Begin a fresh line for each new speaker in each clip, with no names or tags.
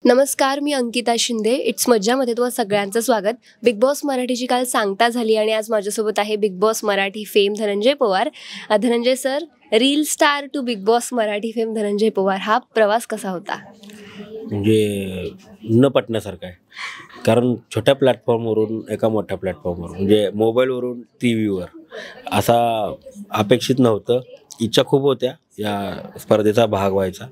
नमस्कार, मी अंकिता शिंदे. इट्स मज्जामध्ये तुम्हा सगळ्यांचं स्वागत. बिग बॉस मराठीची काल सांगता झाली आणि आज माझ्यासोबत आहे Bigg Boss Marathi fame Dhananjay Pawar. Dhananjay sir, reel star to Bigg Boss Marathi fame Dhananjay Pawar, हा प्रवास कसा होता?
म्हणजे न पटण्यासारखं आहे. कारण छोट्या प्लॅटफॉर्मवरून एका मोठ्या प्लॅटफॉर्मवर, म्हणजे मोबाईलवरून टी व्हीवर, असा अपेक्षित नव्हतं. इच्छा खूप होत्या या स्पर्धेचा भाग व्हायचा,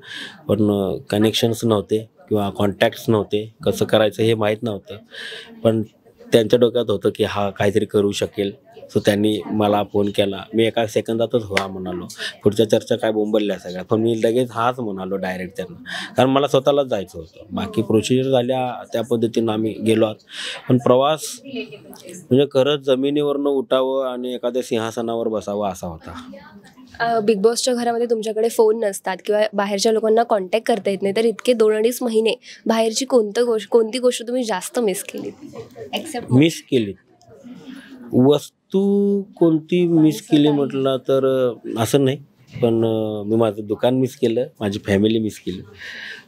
पण कनेक्शन्स नव्हते किंवा कॉन्टॅक्ट्स नव्हते. कसं करायचं हे माहीत नव्हतं, पण त्यांच्या डोक्यात होतं की हा काहीतरी करू शकेल. सो त्यांनी मला फोन केला. मी एका सेकंदातच हा म्हणालो. पुढच्या चर्चा काय बोंबलल्या सगळ्या, पण मी लगेच हाच म्हणालो डायरेक्ट त्यांना, कारण मला स्वतःलाच जायचं होतं. बाकी प्रोसिजर झाल्या त्या पद्धतीनं आम्ही गेलो आहोत. पण प्रवास म्हणजे खरंच जमिनीवरनं उठावं आणि एखाद्या सिंहासनावर बसावं असा होता.
बिग बॉसच्या घरामध्ये तुमच्याकडे फोन नसतात किंवा बाहेरच्या लोकांना कॉन्टॅक्ट करता येत नाही, तर इतके 2-2.5 महिने बाहेरची कोणती गोष्ट तुम्ही जास्त मिस केली?
मिस केली वस्तू कोणती मिस केली म्हटलं तर असं नाही, पण मी माझं दुकान मिस केलं, माझी फॅमिली मिस केली.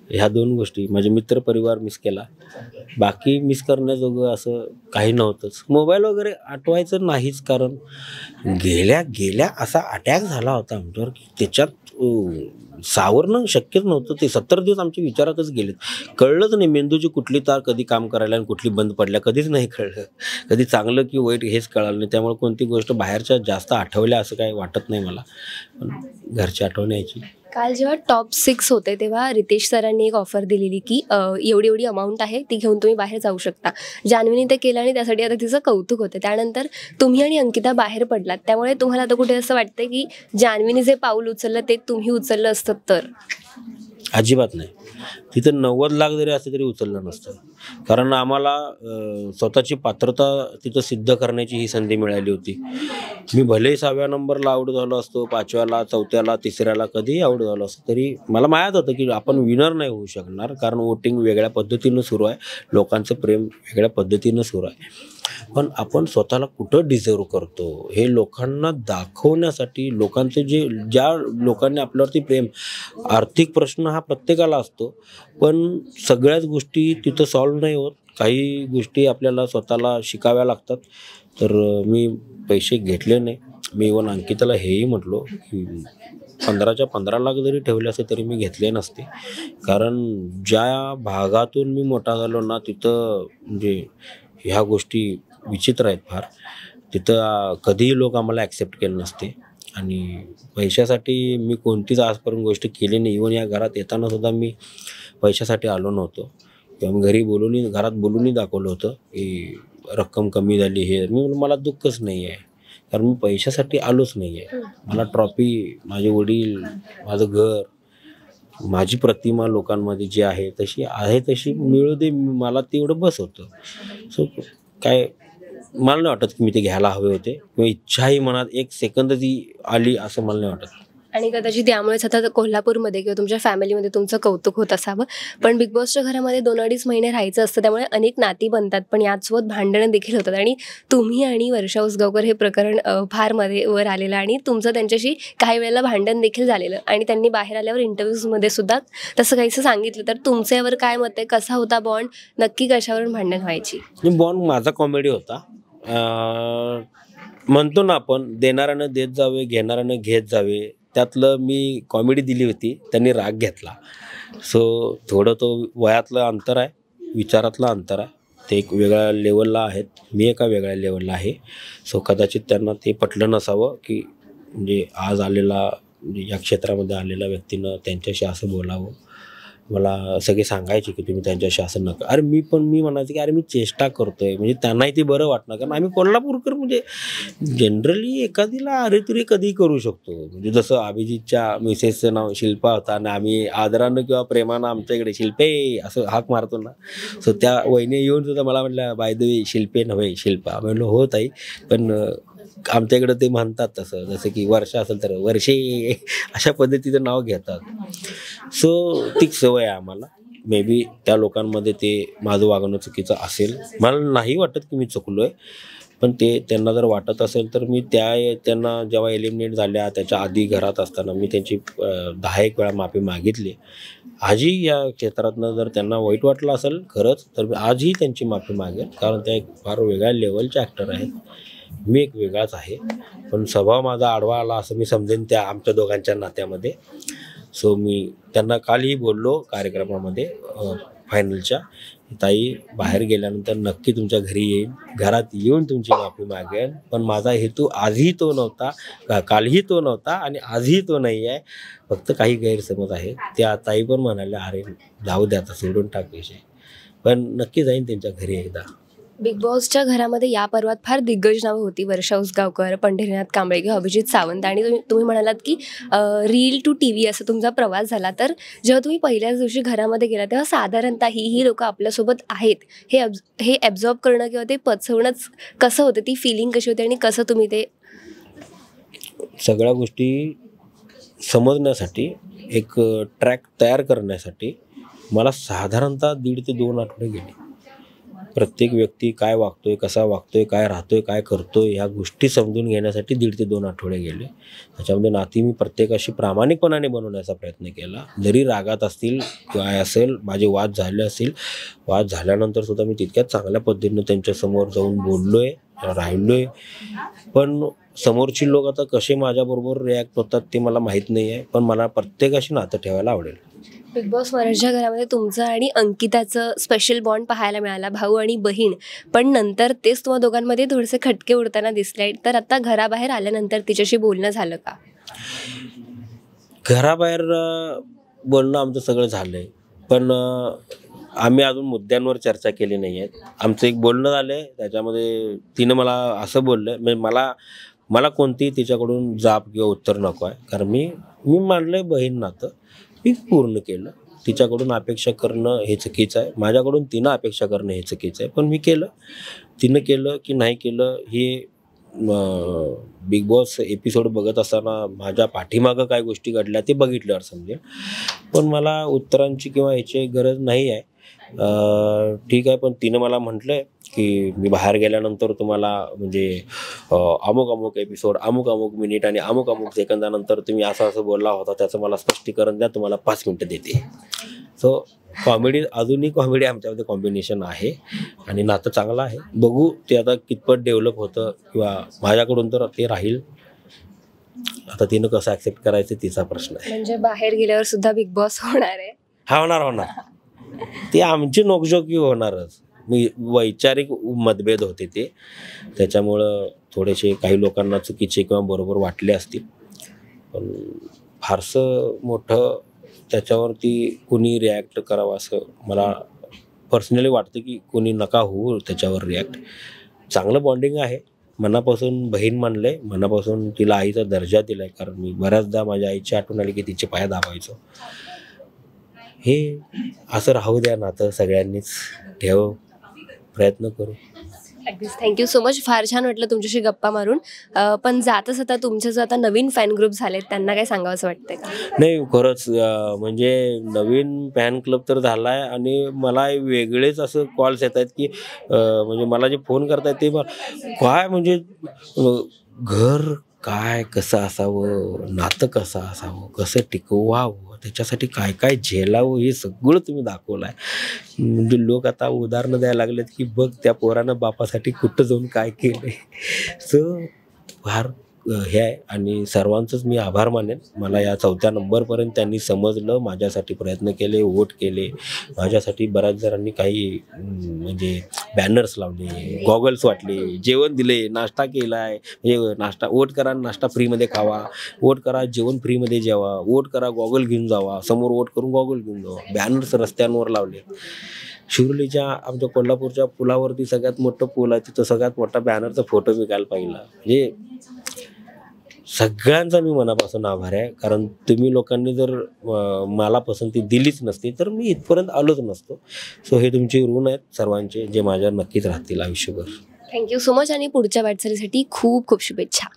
ह्या 2 गोष्टी. माझे मित्र परिवार मिस केला. बाकी मिस करण्याजोगं असं काही नव्हतंच. मोबाईल वगैरे आठवायचं नाहीच, कारण गेल्या असा अटॅक झाला होता आमच्यावर की त्याच्यात सावरणं शक्यच नव्हतं. ते 70 दिवस आमच्या विचारातच गेलेत. कळलंच नाही मेंदूची कुठली तार कधी काम करायला आणि कुठली बंद पडल्या कधीच नाही कळलं. कधी चांगलं की वाईट हेच कळालं नाही. त्यामुळे कोणती गोष्ट बाहेरच्या जास्त आठवल्या असं काही वाटत नाही मला, पण घरची आठवण यायची.
काल जेव्हा टॉप 6 होते तेव्हा रितेश सरांनी एक ऑफर दिलेली की एवढी एवढी अमाऊंट आहे, ती घेऊन तुम्ही बाहेर जाऊ शकता. जान्हवीने ते केलं आणि त्यासाठी आता तिचं कौतुक होतं. त्यानंतर तुम्ही आणि अंकिता बाहेर पडलात, त्यामुळे तुम्हाला आता कुठे असं वाटतं की जान्हवीने जे पाऊल उचललं ते तुम्ही उचललं असतं तर?
अजिबात नाही. तिथं 90 लाख जरी असते तरी उचललं नसतं, कारण आम्हाला स्वतःची पात्रता तिथं सिद्ध करण्याची ही संधी मिळाली होती. मी भलेही 6व्या नंबरला आऊट झालो असतो, 5व्याला, 4थ्याला, 3ऱ्याला कधीही आऊट झालो असतो, तरी मला माहीत होतं की आपण विनर नाही होऊ शकणार, कारण वोटिंग वेगळ्या पद्धतीनं सुरू आहे, लोकांचं प्रेम वेगळ्या पद्धतीनं सुरू आहे. पण आपण स्वतःला कुठं डिझर्व करतो हे लोकांना दाखवण्यासाठी, ज्या लोकांनी आपल्यावरती प्रेम, आर्थिक प्रश्न हा प्रत्येकाला असतो, पण सगळ्याच गोष्टी तिथं सॉल्व्ह नाही होत. काही गोष्टी आपल्याला स्वतःला शिकाव्या लागतात. तर मी पैसे घेतले नाही. मी इव्हन अंकिताला हेही म्हटलो की 15च्या 15 लाख जरी ठेवले असते तरी मी घेतले नसते, कारण ज्या भागातून मी मोठा झालो ना, तिथं म्हणजे ह्या गोष्टी विचित्र आहेत फार. तिथं कधीही लोक आम्हाला ॲक्सेप्ट केलं नसते, आणि पैशासाठी मी कोणतीच आजपर्यंत गोष्ट केली नाही. इव्हन या घरात येताना सुद्धा मी पैशासाठी आलो नव्हतो, किंवा मी घरात बोलूनही दाखवलं होतं की रक्कम कमी झाली. मला दुःखच नाही आहे, कारण मी पैशासाठी आलोच नाही आहे. मला ट्रॉफी, माझे वडील, माझं घर, माझी प्रतिमा लोकांमध्ये जी आहे तशी मिळू दे, मला तेवढं बस होतं. सो काय, मला नाही वाटत की मी ते घ्यायला हवे होते, किंवा इच्छाही मनात एक सेकंद ती आली असं मला नाही वाटत.
आणि कदाचित त्यामुळेच आता कोल्हापूरमध्ये किंवा तुमच्या फॅमिलीमध्ये तुमचं कौतुक होत असावं. पण बिग बॉसच्या घरामध्ये 2-2.5 महिने राहायचं असतं, त्यामुळे अनेक नाती बनतात, पण याचसोबत भांडणं देखील होतात. आणि तुम्ही आणि वर्षा उसगावकर हे प्रकरण फार वर आलेलं, आणि तुमचं त्यांच्याशी काही वेळेला भांडण देखील झालेलं, आणि त्यांनी बाहेर आल्यावर इंटरव्ह्यूजमध्ये सुद्धा तसं काहीसं सांगितलं. तर तुमचं यावर काय मत आहे? कसा होता बॉन्ड? नक्की कशावरून भांडण व्हायची?
बॉन्ड माझा कॉमेडी होता. म्हणतो ना आपण, देणाऱ्यानं देत जावे, घेणाऱ्यानं घेत जावे. त्यातलं मी कॉमेडी दिली होती, त्यांनी राग घेतला. सो थोडं तो वयातलं अंतर आहे, विचारातलं अंतर आहे. ते एक वेगळ्या लेवलला आहेत, मी एका वेगळ्या लेवलला आहे. सो कदाचित त्यांना ते पटलं नसावं की म्हणजे आज आलेला, म्हणजे या क्षेत्रामध्ये आलेल्या व्यक्तीनं त्यांच्याशी असं बोलावं. मला सगळे सांगायचे की तुम्ही त्यांच्याशी असं नका. अरे मी म्हणायचं की अरे मी चेष्टा करतोय, म्हणजे त्यांनाही ते बरं वाटणार, कारण आम्ही कोल्हापूरकर म्हणजे जनरली एखादीला अरे तुरे कधीही करू शकतो. म्हणजे जसं अभिजितच्या मिसेसचं नाव शिल्पा होतं, आणि आम्ही आदरानं किंवा प्रेमानं आमच्या इकडे शिल्पे असं हाक मारतो ना, सो त्या वहिनी येऊन सुद्धा मला म्हटलं, बाय द वे शिल्पे नव्हे शिल्पा. म्हणलं हो ताई, पण आमच्या इकडं ते म्हणतात तसं, जसं की वर्षा असेल तर वर्षे, अशा पद्धतीचं नाव घेतात. सो ती सवय आहे आम्हाला. मे बी त्या लोकांमध्ये ते माझं वागणं चुकीचं असेल. मला नाही वाटत की मी चुकलो आहे, पण त्यांना जर वाटत असेल तर मी त्यांना जेव्हा एलिमिनेट झाल्या त्याच्या आधी घरात असताना मी त्यांची 10 एक वेळा माफी मागितली. आजही या क्षेत्रातनं जर त्यांना वाईट वाटलं असेल खरंच तर मी आजही त्यांची माफी मागेन, कारण त्या एक फार वेगळ्या लेवलचे ॲक्टर आहेत. मी एक वेगळाच आहे, पण स्वभाव माझा आडवा आला असं मी समजेन त्या आमच्या दोघांच्या नात्यामध्ये. सो मी त्यांना कालही बोललो कार्यक्रमामध्ये फायनलच्या, ताई बाहेर गेल्यानंतर नक्की तुमच्या घरी येईन, घरात येऊन तुमची माफी मागेन, पण माझा हेतू आजही तो नव्हता, कालही तो नव्हता आणि आजही तो नाही आहे. फक्त काही गैरसमज आहे. त्या ताई पण म्हणाल्या अरे जाऊ द्या आता सोडून टाक विषय, पण नक्की जाईन त्यांच्या घरी एकदा.
बिग बॉसच्या घरामध्ये या पर्वात फार दिग्गज नावं होती. वर्षा उसगावकर, पंढरीनाथ कांबळे किंवा अभिजित सावंत. आणि तुम्ही म्हणालात की रील टू टी व्ही असा तुमचा प्रवास झाला. तर जेव्हा तुम्ही पहिल्याच दिवशी घरामध्ये गेला तेव्हा साधारणतः ही लोकं आपल्यासोबत आहेत हे ॲब्झॉर्ब करणं किंवा ते पचवणंच कसं होतं, ती फिलिंग कशी होती आणि कसं तुम्ही ते
सगळ्या गोष्टी समजण्यासाठी एक ट्रॅक तयार करण्यासाठी मला साधारणतः 1.5 ते 2 आठवडे गेले. प्रत्येक व्यक्ती काय वागतोय, कसा वागतोय, काय राहतोय, काय करतोय, ह्या गोष्टी समजून घेण्यासाठी 1.5 ते 2 आठवडे गेले. त्याच्यामध्ये नाती मी प्रत्येकाशी प्रामाणिकपणाने बनवण्याचा प्रयत्न केला. जरी रागात असतील, काय असेल, माझे वाद झाले असतील, वाद झाल्यानंतर सुद्धा मी तितक्याच चांगल्या पद्धतीनं त्यांच्यासमोर जाऊन बोललोय, राहिलोय. पण समोरची लोक आता कसे माझ्याबरोबर रिॲक्ट होतात ते मला माहीत नाही आहे, पण मला प्रत्येकाशी नातं ठेवायला आवडेल.
बिग बॉस मराठीच्या घरामध्ये तुमचं आणि अंकिताचं स्पेशल बॉन्ड पाहायला मिळाला, भाऊ आणि बहीण. पण नंतर तेच तुम्हा दोघांमध्ये थोडेसे खटके उडताना दिसले. तर आता घराबाहेर आल्यानंतर तिच्याशी बोलणं झालं का?
घराबाहेर बोलणं आमचं सगळं झालं आहे, पण आम्ही अजून मुद्द्यांवर चर्चा केली नाही आहे. आमचं एक बोलणं झालं आहे, त्याच्यामध्ये तिनं मला असं बोललं, म्हणजे मला कोणतीही तिच्याकडून जाब किंवा उत्तर नको आहे, कारण मी मानलं आहे बहीण नातं मी पूर्ण केलं. तिच्याकडून अपेक्षा करणं हे चुकीचं आहे, माझ्याकडून तिनं अपेक्षा करणं हे चुकीचं आहे, पण मी केलं. तिनं केलं की नाही केलं हे बिग बॉस एपिसोड बघत असताना माझ्या पाठीमागं काय गोष्टी घडल्या ते बघितल्यावर समजेल. पण मला उत्तरांची किंवा ह्याची गरज नाही आहे. ठीक आहे, पण तिनं मला म्हटलं आहे की मी बाहेर गेल्यानंतर तुम्हाला म्हणजे अमुक अमुक एपिसोड, अमुक अमुक मिनिट आणि अमुक अमुक सेकंदानंतर तुम्ही असं बोलला होता, त्याचं मला स्पष्टीकरण द्या, तुम्हाला 5 मिनटं देते. सो कॉमेडी, अजूनही कॉमेडी आमच्यामध्ये कॉम्बिनेशन आहे आणि नातं चांगलं आहे. बघू ते आता कितपत डेव्हलप होतं किंवा माझ्याकडून तर ते राहील. आता तिनं कसं ॲक्सेप्ट करायचं तिचा प्रश्न आहे.
म्हणजे बाहेर गेल्यावर सुद्धा बिग बॉस होणार आहे?
हा, होणार. ते आमची नोकझोकी होणारच. वैचारिक मतभेद होते ते, त्याच्यामुळं थोडेसे काही लोकांना चुकीचे किंवा बरोबर वाटले असतील, पण फारसं मोठं त्याच्यावरती कुणी रिॲक्ट करावं असं मला पर्सनली वाटतं की कुणी नका होऊ त्याच्यावर रिॲक्ट. चांगलं बॉन्डिंग आहे, मनापासून बहीण मानलं आहे, मनापासून तिला आईचा दर्जा दिला आहे, कारण मी बऱ्याचदा माझ्या आईची आठवण आली की तिचे पाय दाबायचो. हे असं राहू द्या, नातं सगळ्यांनीच ठेव, प्रयत्न करू.
अगदीच, थँक्यू सो मच. फार छान वाटलं तुमच्याशी गप्पा मारून. पण जातच आता तुमचे जो आता नवीन फॅन ग्रुप झालेत त्यांना काय सांगावं असं वाटतंय का?
नाही, खरंच म्हणजे नवीन फॅन क्लब तर झाला आहे आणि मला वेगळेच असं कॉल्स येत आहेत की म्हणजे मला जे फोन करतायत ते काय म्हणजे घर काय कसं असावं, नातं कसं असावं, कसं टिकवावं, त्याच्यासाठी काय काय झेलावं हे सगळं तुम्ही दाखवलं आहे. म्हणजे लोक आता उदाहरणं द्यायला लागलेत की बघ त्या पोरानं बापासाठी कुठं जाऊन काय केलं. सो फार हे आहे आणि सर्वांचंच मी आभार मानेन. मला या 4थ्या नंबरपर्यंत त्यांनी समजलं, माझ्यासाठी प्रयत्न केले, वोट केले, माझ्यासाठी बऱ्याच जणांनी काही म्हणजे बॅनर्स लावले, गॉगल्स वाटले, जेवण दिले, नाश्ता केला आहे. हे नाश्ता, वोट करा, नाश्ता फ्रीमध्ये खावा, वोट करा, जेवण फ्रीमध्ये जेवा, वोट करा, गॉगल घेऊन जावा, समोर वोट करून गॉगल घेऊन जावा, बॅनर्स रस्त्यांवर लावले. शिवलीच्या आमच्या कोल्हापूरच्या पुलावरती सगळ्यात मोठं पूल आहे, तिथं सगळ्यात मोठा बॅनरचा फोटो मी काल पाहिला. म्हणजे सगळ्यांचा मी मनापासून आभार आहे, कारण तुम्ही लोकांनी जर मला पसंती दिलीच नसती तर मी इथपर्यंत आलोच नसतो. सो हे तुमचे ऋण आहेत सर्वांचे, जे माझ्यावर नक्कीच राहतील आयुष्यभर.
थँक्यू सो मच आणि पुढच्या वाटचालीसाठी खूप खूप शुभेच्छा.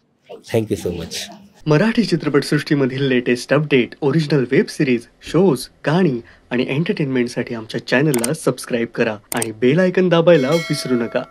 Thank you so much.
मराठी चित्रपटसृष्टीमधील latest update, original web series, shows, गाणी आणि एंटरटेनमेंटसाठी आमच्या चॅनलला सबस्क्राईब करा आणि बेल आयकन दाबायला विसरू नका.